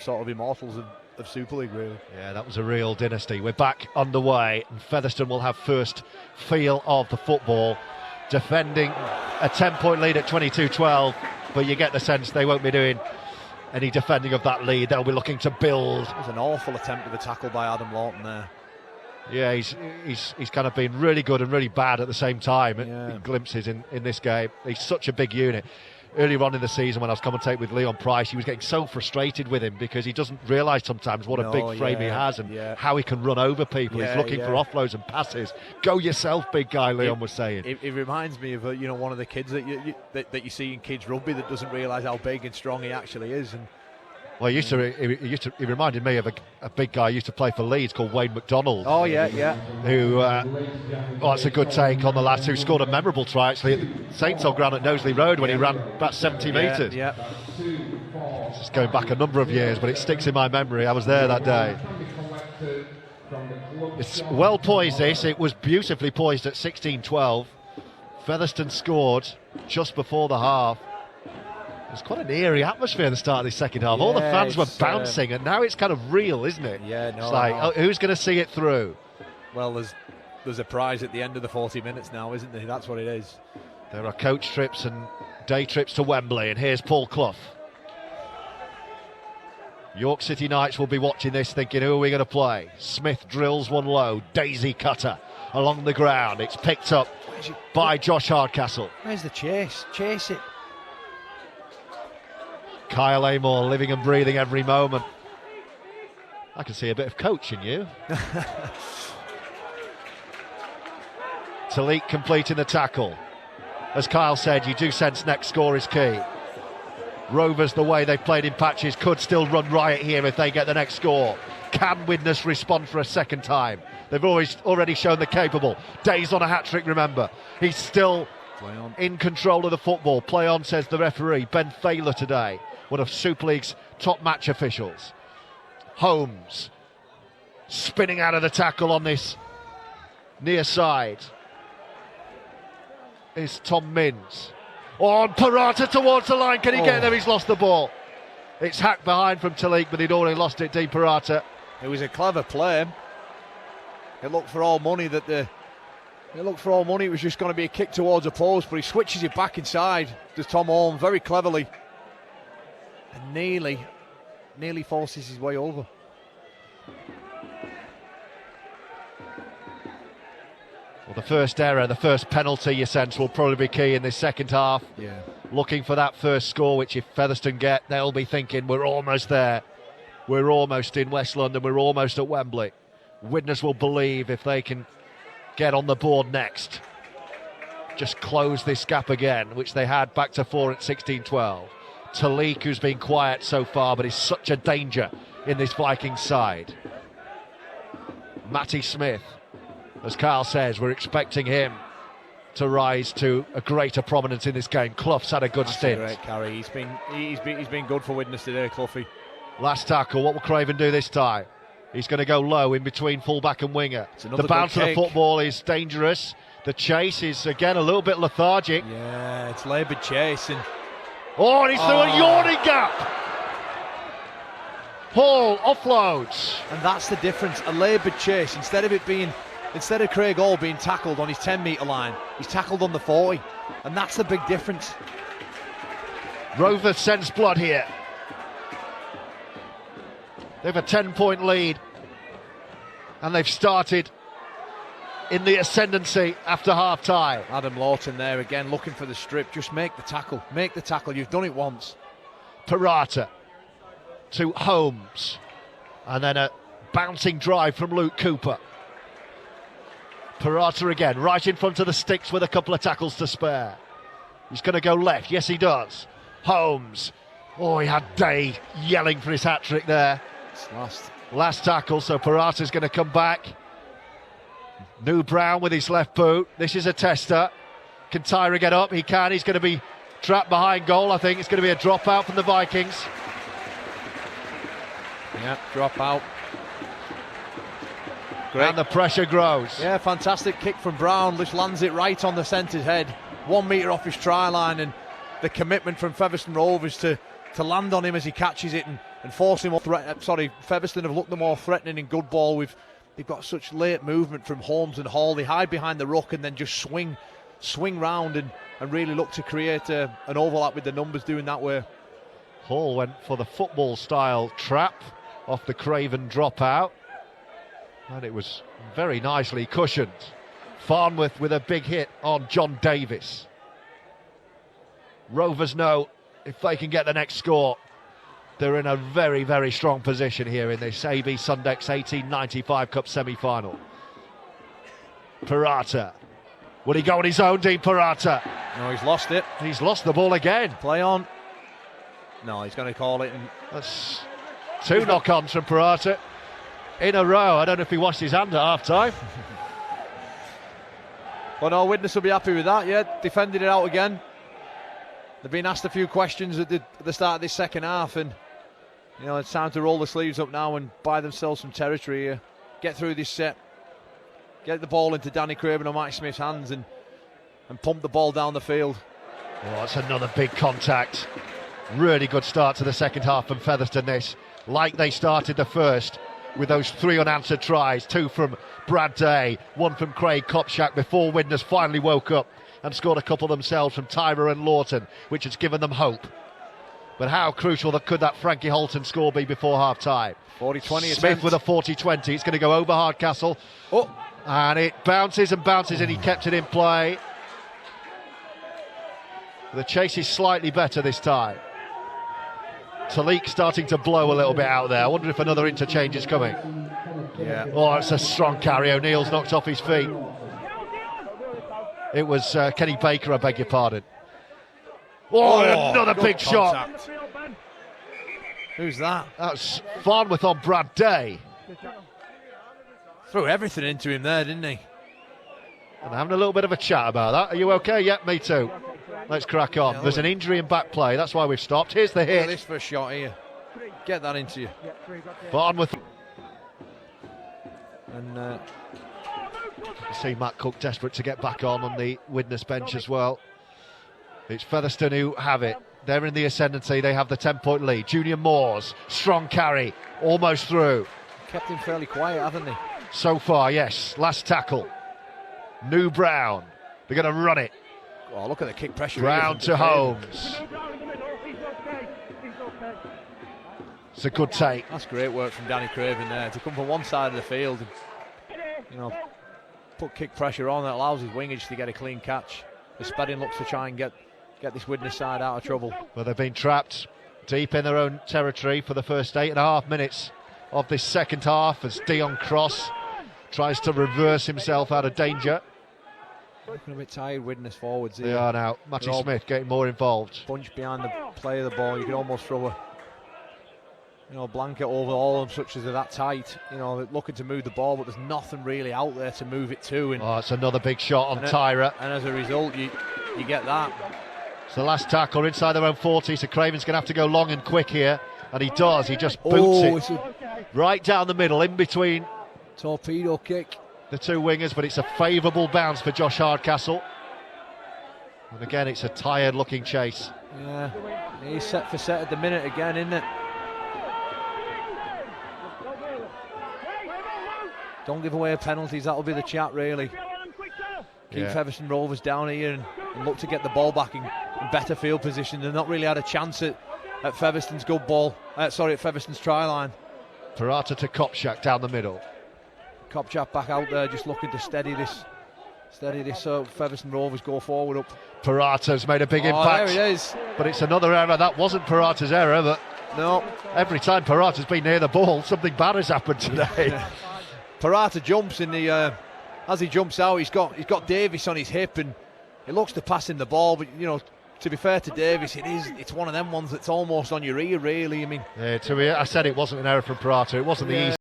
sort of immortals of Super League, really. Yeah, that was a real dynasty. We're back underway, and Featherstone will have first feel of the football, defending a 10-point lead at 22-12, but you get the sense they won't be doing any defending of that lead. They'll be looking to build. It was an awful attempt with a tackle by Adam Lawton there. Yeah, he's kind of been really good and really bad at the same time. In glimpses in this game. He's such a big unit. Earlier on in the season, when I was commentating with Leon Price, he was getting so frustrated with him because he doesn't realise sometimes what a big frame he has and how he can run over people. He's looking for offloads and passes. Go yourself, big guy, Leon was saying. It reminds me of one of the kids that you see in kids rugby that doesn't realise how big and strong he actually is. And well, he reminded me of a big guy who used to play for Leeds called Wayne McDonald. Oh, yeah. Who, that's a good take on the last, who scored a memorable try actually at the Saints Hill ground at Knowsley Road when he ran about 70 metres. Yeah. It's going back a number of years, but it sticks in my memory. I was there that day. It's well poised, this. It was beautifully poised at 16-12. Featherstone scored just before the half. It's quite an eerie atmosphere at the start of the second half. All the fans were bouncing, and now it's kind of real, isn't it? Yeah, no. It's like, who's going to see it through? Well, there's a prize at the end of the 40 minutes now, isn't there? That's what it is. There are coach trips and day trips to Wembley, and here's Paul Clough. York City Knights will be watching this thinking, who are we going to play? Smith drills one low, daisy cutter along the ground. It's picked up by Josh Hardcastle. Where's the chase? Chase it. Kyle Amor living and breathing every moment. I can see a bit of coach in you. Talik completing the tackle. As Kyle said, you do sense next score is key. Rovers, the way they've played in patches, could still run riot here if they get the next score. Can Widnes respond for a second time? They've already shown they're capable. Days on a hat-trick, remember. He's still in control of the football. Play on, says the referee. Ben Thaler today, one of Super League's top match officials. Holmes spinning out of the tackle on this near side is Tom Minns. On Parata towards the line, can he get there? He's lost the ball. It's hacked behind from Talik, but he'd already lost it. Dean Parata. It was a clever play. It looked for all money it was just going to be a kick towards a post, but he switches it back inside to Tom Holmes very cleverly, and nearly forces his way over. Well, the first error, the first penalty, you sense, will probably be key in this second half. Yeah. Looking for that first score, which if Featherstone get, they'll be thinking, we're almost there. We're almost in West London. We're almost at Wembley. Widnes will believe if they can get on the board next. Just close this gap again, which they had back to 4 at 16-12. Talik, who's been quiet so far, but is such a danger in this Vikings side. Matty Smith, as Kyle says, we're expecting him to rise to a greater prominence in this game. Clough's had a good stint. Great carry. He's been good for Widnes today, Cloughie. Last tackle. What will Craven do this time? He's going to go low in between fullback and winger. The bounce of the football is dangerous. The chase is again a little bit lethargic. Yeah, it's laboured chase and he's through a yawning gap. Hall offloads. And that's the difference. A laboured chase, instead of Craig Hall being tackled on his 10-metre line, he's tackled on the 40. And that's the big difference. Rover sends blood here. They have a 10-point lead. And they've started in the ascendancy after half-time. Adam Lawton there again, looking for the strip. Just make the tackle. Make the tackle. You've done it once. Parata to Holmes. And then a bouncing drive from Luke Cooper. Parata again, right in front of the sticks with a couple of tackles to spare. He's going to go left. Yes, he does. Holmes. He had Day yelling for his hat-trick there. It's last tackle, so Parata's going to come back. New Brown with his left boot. This is a tester. Can Tyra get up? He can. He's going to be trapped behind goal. I think it's going to be a dropout from the Vikings. Yeah, dropout. Great. And the pressure grows. Yeah, fantastic kick from Brown, which lands it right on the centre's head. 1 metre off his try line, and the commitment from Featherstone Rovers to land on him as he catches it and force him up. Featherstone have looked the more threatening in good ball. They've got such late movement from Holmes and Hall. They hide behind the ruck and then just swing round and really look to create an overlap with the numbers doing that way. Hall went for the football style trap off the Craven dropout, and it was very nicely cushioned. Farnworth with a big hit on John Davis. Rovers know if they can get the next score, they're in a very, very strong position here in this AB Sundex 1895 Cup semi-final. Parata. Will he go on his own, Dean Parata? No, he's lost it. He's lost the ball again. Play on. No, he's going to call it. That's two knock-ons from Parata in a row. I don't know if he washed his hand at half-time. Well, no, Widnes will be happy with that, yeah. Defended it out again. They've been asked a few questions at the start of this second half, and it's time to roll the sleeves up now and buy themselves some territory here. Get through this set, get the ball into Danny Craven or Mike Smith's hands, and pump the ball down the field. Oh, that's another big contact. Really good start to the second half from Featherstone, this. Like they started the first, with those 3 unanswered tries, 2 from Brad Day, 1 from Craig Kopczak, before Widnes finally woke up and scored a couple themselves from Tyra and Lawton, which has given them hope. But how crucial could that Frankie Holton score be before half-time? 40-20 Smith with a 40-20. It's going to go over Hardcastle. Oh. And it bounces and bounces, and he kept it in play. The chase is slightly better this time. Talik starting to blow a little bit out there. I wonder if another interchange is coming. Yeah. Oh, it's a strong carry. O'Neill's knocked off his feet. It was Kenny Baker, I beg your pardon. Oh, another big shot. Who's that? That's Farnworth on Brad Day. Threw everything into him there, didn't he? And having a little bit of a chat about that. Are you okay? Yep, me too. Let's crack on. There's an injury in back play. That's why we've stopped. Here's the hit. Look at this first shot here. Get that into you. Farnworth. And you see Matt Cook desperate to get back on the Widnes bench as well. It's Featherstone who have it. They're in the ascendancy. They have the 10-point lead. Junior Moores, strong carry, almost through. Kept him fairly quiet, haven't they? So far, yes. Last tackle. New Brown. They're going to run it. Oh, look at the kick pressure. Brown to Holmes. It's a good take. That's great work from Danny Craven there to come from one side of the field and, put kick pressure on that allows his wingers to get a clean catch. The Spedding looks to try and get this Widnes side out of trouble. Well, they've been trapped deep in their own territory for the first 8.5 minutes of this second half as Dion Cross tries to reverse himself out of danger. Looking a bit tired, Widnes forwards here. They are now. Matty Smith getting more involved. Bunch behind the play of the ball. You can almost throw a blanket over all of them, such as they're that tight. They're looking to move the ball, but there's nothing really out there to move it to. And it's another big shot on Tyra. And as a result, you get that. It's the last tackle inside their own 40, so Craven's going to have to go long and quick here. And he does. He just boots it right down the middle, in between. Torpedo kick. The two wingers, but it's a favourable bounce for Josh Hardcastle. And again, it's a tired-looking chase. Yeah, he's set for set at the minute again, isn't it? Don't give away penalties, that'll be the chat, really. Keep Featherstone Rovers down here and look to get the ball back in better field position. They've not really had a chance at Featherstone's good ball. At Featherstone's try line. Parata to Kopczak down the middle. Kopczak back out there, just looking to steady this so Featherstone Rovers go forward up. Parata's made a big impact. There it is. But it's another error. That wasn't Parata's error, but no. Every time Parata's been near the ball, something bad has happened today. Parata jumps in the as he jumps out, he's got Davis on his hip, and he looks to pass in the ball, but to be fair to Davis, it's one of them ones that's almost on your ear, really. I mean, I said it wasn't an error from Parata. It wasn't the easy